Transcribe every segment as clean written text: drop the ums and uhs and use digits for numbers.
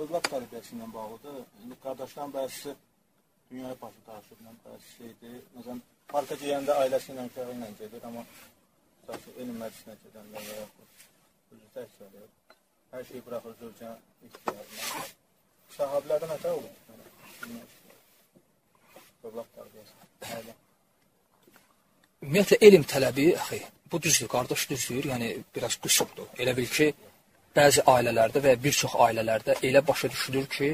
övlad tərbiyəsi ilə bağlıdır. İndi qardaşların bəzisi dünyaya başı daşıbla bəzi şeydir. Məsələn, parka geyəndə ailəsi ilə, uşağı ilə gedir, amma elm məclisinə gedənlər və yaxud özü təhsil edir. Hər şeyi buraxır zövcə ixtiyarına. Sahabilərdən hətə olur. Övlad tərbiyəsi, ailə. Ümumiyyətlə, elm tələbi, bu düzdür, qardaş düzdür, yəni biraz qüsurdur. Elə bil ki, bəzi ailələrdə və bir çox ailələrdə elə başa düşülür ki,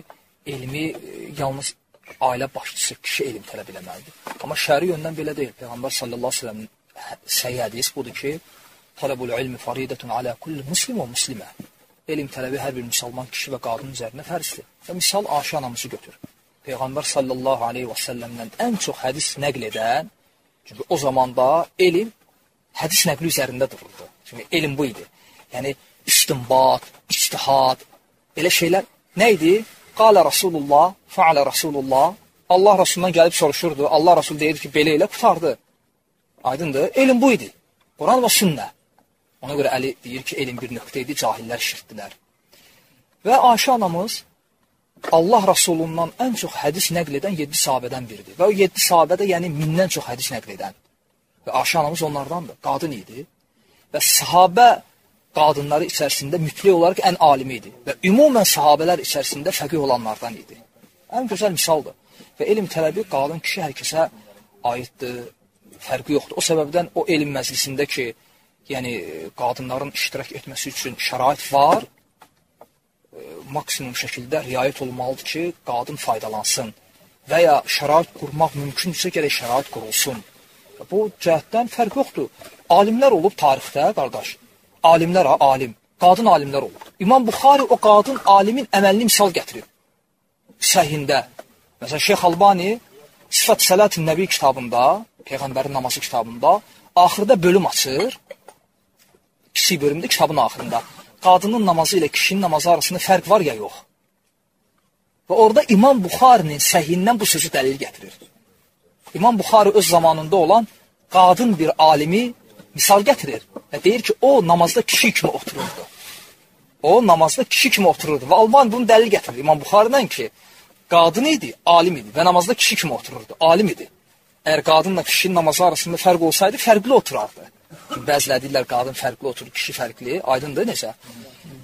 elmi yalnız ailə başçısı kişi elm tələb eləməlidir. Amma şəri yöndən belə deyil. Peyğəmbər sallallahu aleyhi ve sellem səhih hədis budur ki, talabul ilmi faridətun alə kulli muslim və muslimə. Elm tələbi hər bir müsəlman kişi və qadın üzərinə fərzdir. Və misal Ayşə anamızı götür. Peyğəmbər sallallahu aleyhi və səlləmdən ən çox hədis nəql edən, çünki o zamanda elm hədis nəqli üzərində dururdu. Çünki elm bu idi. Yəni, istinbat, ictihad, belə şeylər nə idi? Qalə Rasulullah, fəalə Rasulullah, Allah Rasulundan gəlib soruşurdu, Allah Rasul deyirdi ki, belə elə qutardı. Aydındır, elm bu idi. Quran və sünnə. Ona görə Əli deyir ki, elm bir nöqtə idi, cahillər şirtdilər. Və Ayşə anamız Allah Rasulundan ən çox hədis nəql edən 7 sahabədən biridir. Və o 7 sahabədə, yəni 1000-dən çox hədis nəql edən. Və Ayşə anamız onlardandır, qadın idi. Və sahabə qadınları içərisində mütləq olaraq ən alimi idi. Və ümumən sahabələr içərisində fəqih olanlardan idi. Ən gözəl misaldır. Və elm tələbi qadın kişi hər kəsə aiddir, fərqi yoxdur. O səbəbdən o elm məclisində ki, yəni qadınların iştirak etməsi üçün şərait var, maksimum şəkildə riayət olmalıdır ki, qadın faydalansın. Və ya şərait qurmaq mümkündürsə gərək şərait qurulsun. Bu cəhətdən fərq yoxdur. Alimlər olub tarixdə, qardaş. Alimlər, alim. Qadın alimlər olub. İmam Buxari o qadın alimin əməlini misal gətirib. Səhihində. Məsələn, Şeyx Albani Sifət Sələtin Nəbi kitabında, Peyğəmbərin namazı kitabında, axırda bölüm açır. Kiçik bölümdə kitabın axırında. Qadının namazı ilə kişinin namazı arasında fərq var ya yox. Və orada İmam Buxarinin səhihindən bu sözü dəlil gətirir. İmam Buxari öz zamanında olan qadın bir alimi misal gətirir. Və deyir ki, o namazda kişi kimi otururdu. O namazda kişi kimi otururdu. Və Albani bunu dəlil gətirir İmam Buxaridən ki, qadın idi, alim idi və namazda kişi kimi otururdu, alim idi. Əgər qadınla kişinin namazı arasında fərq olsaydı, fərqli oturardı. Bəziləri deyirlər, qadın fərqli oturur, kişi fərqli, aydındır necə?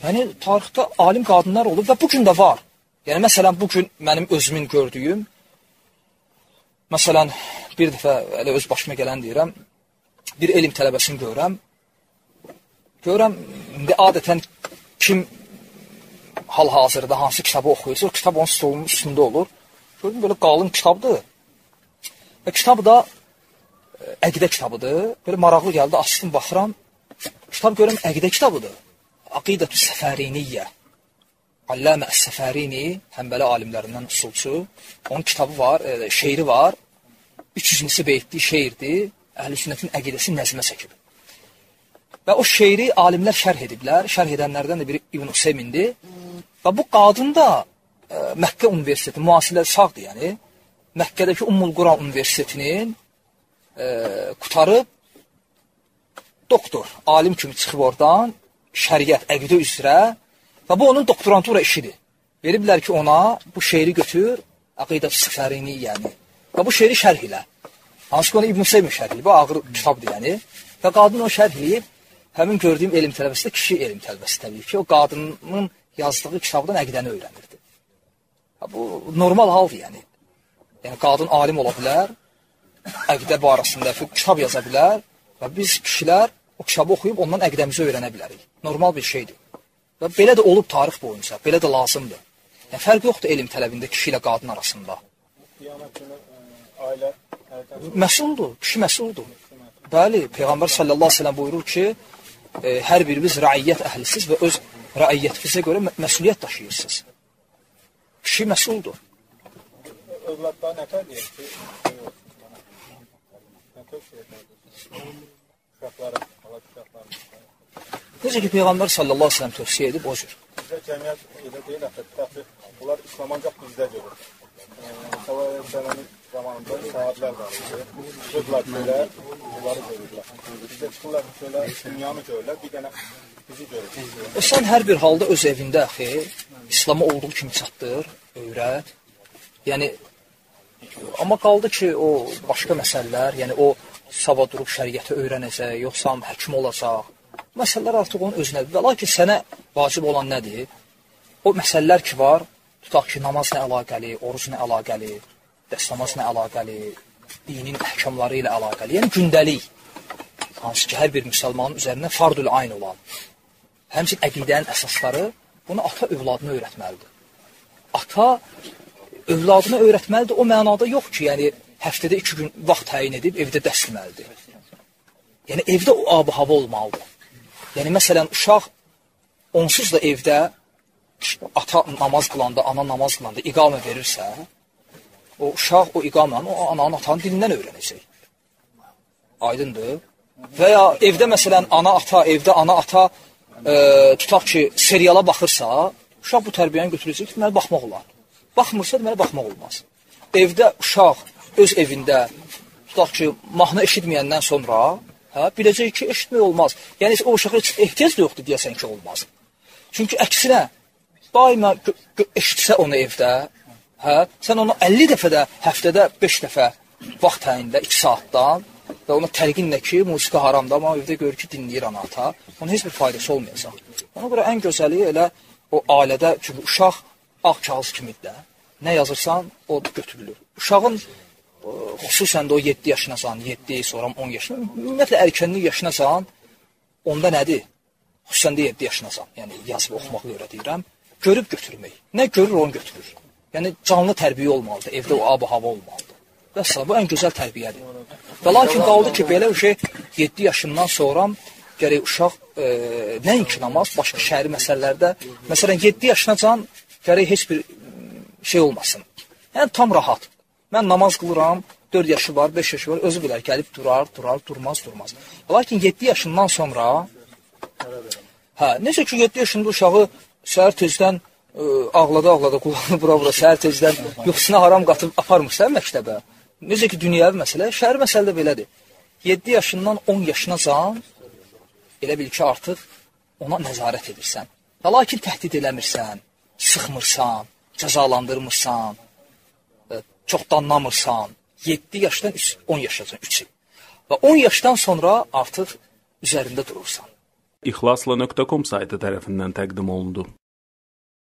Yəni, tarixdə alim qadınlar olub və bugün də var. Yəni, məsələn, bugün mənim özümün gördüyüm, məsələn, bir dəfə elə öz başıma gələn deyirəm, bir elm tələbəsini görəm, indi adətən kim hal-hazırda hansı kitabı oxuyursa, o kitab onun stolunun üstündə olur. Gördüm, belə qalın kitabdır. Və kitab da əqidə kitabıdır. Belə maraqlı gəldi, açdım, baxıram. Kitab görəm, əqidə kitabıdır. Aqidətü Səfəriniyyə. Alləmə Əs-Səfərini, həmbəli alimlərindən usulçu. Onun kitabı var, şeiri var. 300-cü beytli şeirdir. Əhl-i sünnətin əqidəsi nəzmə çəkib. Və o şeiri alimlər şərh ediblər. Şərh edənlərdən də biri İbn Hüseymindir. Və bu qadın da Məkkə Universiteti, müasirlər sağdır, yəni. Məkkədəki Ummul Quran Universitetinin qutarıb doktor, alim kimi çıxıb oradan şəriət, əqidə üzrə və bu onun doktorantura işidir. Veriblər ki, ona bu şeiri götür, Aqidət-ü Səfərini, yəni. Və bu şeiri şərh ilə. Hansı ki, onu İbn Hüseymin şərh eləyib, bu ağır kitabdır, yəni. Və qadın o şərh eləyib, həmin gördüyüm elm tələbəsi də kişi elm tələbəsi təbii ki, o qadının yazdığı kitabdan əqidəni öyrənirdi. Bu normal haldır, yəni. Yəni, qadın alim ola bilər, əqidə barəsində kitab yaza bilər və biz kişilər o kitabı oxuyub ondan əqidəmizi öyrənə bilərik. Normal bir şeydir. Və belə də olub tarix boyunca, belə də lazımdır. Yəni, fərq yoxdur elm tələbində kişi ilə qadın arasında. Qiyamət günü ailə məsuldur, kişi məsuldur. Bəli, Peyğəmbər sallallahu aleyhi ve sellem buyurur ki, hər biriniz rəiyyət əhlisiz və öz rəiyyətinizə görə məsuliyyət daşıyırsınız. Kişi məsuldur. Övladlar nətər deyir ki, nətər şey uşaqları, necə ki, Peyğəmbər sallallahu aleyhi ve sellem tövsiyə edib o cür. Bizdə cəmiyyət elə deyil, hətta bunlar İslam ancaq bizdə görür. Səvənin zamanında sahablər var idi. Çıxırlar kölə, onları görürlər. Bizdə çıxırlar kölə, dünyanı görürlər, bir dənə bizi görürlər. Sən hər bir halda öz evində, İslamı olduğu kimi çatdır, öyrət. Yəni, amma qaldı ki, o başqa məsələlər, yəni o sabah durub şəriəti öyrənəcək, yoxsa həkim olacaq. Məsələlər artıq onun özünədir. Lakin sənə vacib olan nədir? O məsələlər ki var, tutaq ki, namazla əlaqəli, orucla əlaqəli, dəstəmazla əlaqəli, dinin əhkamları ilə əlaqəli, yəni gündəlik, hansı ki, hər bir müsəlmanın üzərində fardül ayn olan, həmçin əqidənin əsasları, bunu ata övladına öyrətməlidir. Ata övladına öyrətməlidir, o mənada yox ki, yəni həftədə 2 gün vaxt təyin edib evdə dərs deməlidir. Yəni evdə o ab-hava olmalıdır. Yəni məsələn, uşaq onsuz da evdə ata namaz qılanda, ana namaz qılanda iqamə verirsə, o uşaq o iqaməni o ananın, atanın dilindən öyrənəcək. Aydındır. Və ya evdə məsələn, evdə ana ata tutaq ki, seriala baxırsa, uşaq bu tərbiyəni götürəcək ki, deməli, baxmaq olar. Baxmırsa, deməli, baxmaq olmaz. Evdə uşaq öz evində, tutaq ki, mahnı eşitməyəndən sonra, biləcək ki, eşitmək olmaz. Yəni, o uşağa ehtiyac da yoxdur, deyəsən ki, olmaz. Çünki əksinə, daima eşitsə onu evdə, sən onu 50 dəfə də, həftədə 5 dəfə vaxt təyində, 2 saatdan və ona təlqinlə ki, musiqi haramda, amma evdə görür ki, dinləyir ana ata, onun heç bir faydası olmayacaq. Ona görə ən gözəli elə o ailədə, çünki uşaq ağ kağız kimidir də, nə yazırsan, o götürülür. Uşağın, xüsusən də o 7 yaşınasan, 7, sonra 10 yaşına, ümumiyyətlə erkənlik yaşınasan, onda nədir? Xüsusən də 7 yaşınasan, yəni yazıb oxumaq öyrədirəm, görüb götürmək. Nə görür, onu götürür. Yəni canlı tərbiyə olmalıdır, evdə o ab-hava olmalıdır. Vəssalam, bu ən gözəl tərbiyədir. Və lakin qaldı ki, belə bir şey 7 yaşından sonra gərək uşaq nəinki namaz, başqa şəhəri məsələlərdə, məsələn 7 yaşınacan gərək heç bir şey olmasın. Yəni tam rahat. Mən namaz qılıram, 4 yaşı var, 5 yaşı var, özü bilər, gəlib durar, durmaz. Lakin 7 yaşından sonra, necə ki 7 yaşında uşağı səhər tezdən ağlada, qulağını bura, səhər tezdən yuxusuna haram qatıb aparmışlar məktəbə. Necə ki dünyəvi məsələ, şəhər məsələ də belədir. 7 yaşından 10 yaşınacan, elə bil ki artıq ona nəzarət edirsən. Lakin təhdid eləmirsən, sıxmırsan, cəzalandırmırsan, çox danlamırsan, 7 yaşdan 10 yaşacan, 3 il. Və 10 yaşdan sonra artıq üzərində durursan. İxlasla.com saytı tərəfindən təqdim olundu.